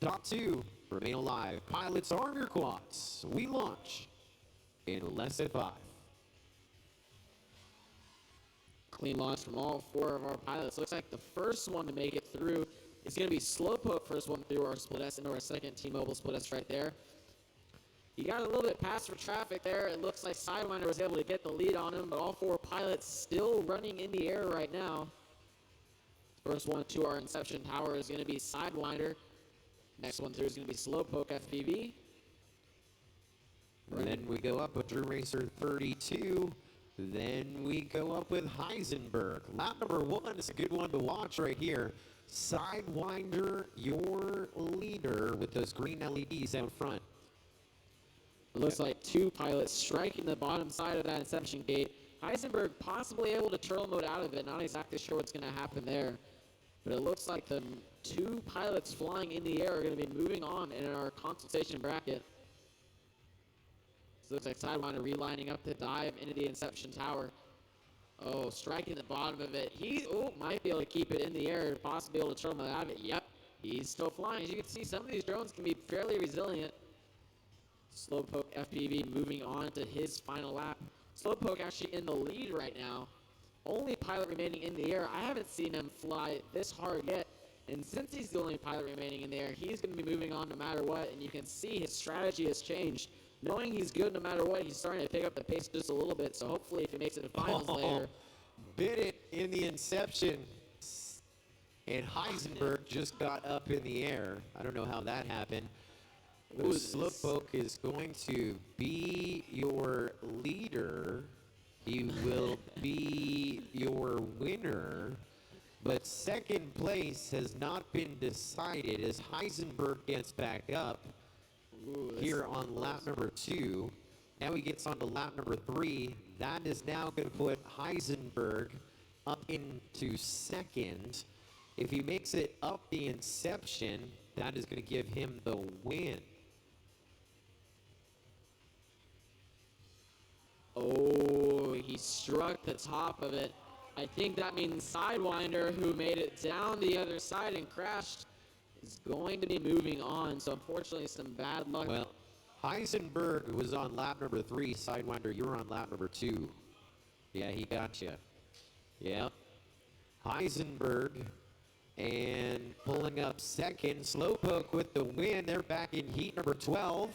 Top 2 remain alive. Pilots, arm your quads. We launch in less than 5. Clean launch from all 4 of our pilots. Looks like the first one to make it through is going to be Slowpoke, first one through our split S into our second T-Mobile split S right there. He got a little bit past for traffic there. It looks like Sidewinder was able to get the lead on him, but all 4 pilots still running in the air right now. First one to our Inception Tower is going to be Sidewinder. Next one through is going to be Slowpoke FPV. And then we go up with Drew Racer 32. Then we go up with Heisenberg. Lap number 1 is a good one to watch right here. Sidewinder, your leader with those green LEDs out front. It looks like 2 pilots striking the bottom side of that Inception gate. Heisenberg possibly able to turtle mode out of it. Not exactly sure what's going to happen there. But it looks like the 2 pilots flying in the air are going to be moving on in our consultation bracket. So it looks like Sidewinder relining up the dive into the Inception Tower. Oh, striking the bottom of it. He might be able to keep it in the air, possibly able to turtle mode out of it. Yep, he's still flying. As you can see, some of these drones can be fairly resilient. Slowpoke FPV moving on to his final lap. Slowpoke actually in the lead right now. Only pilot remaining in the air. I haven't seen him fly this hard yet. And since he's the only pilot remaining in the air, he's going to be moving on no matter what. And you can see his strategy has changed. Knowing he's good no matter what, he's starting to pick up the pace just a little bit. So hopefully if he makes it to finals later. Bit it in the Inception. And Heisenberg just got up in the air. I don't know how that happened. Slowpoke is going to be your leader. He will be your winner. But second place has not been decided as Heisenberg gets back up here on lap number 2. Now he gets on to lap number 3. That is now going to put Heisenberg up into second. If he makes it up the Inception, that is going to give him the win. Oh, he struck the top of it. I think that means Sidewinder, who made it down the other side and crashed, is going to be moving on. So unfortunately, some bad luck. Well, Heisenberg was on lap number 3. Sidewinder, you were on lap number 2. Yeah, he got you. Yeah. Heisenberg and pulling up second. Slowpoke with the win. They're back in heat number 12.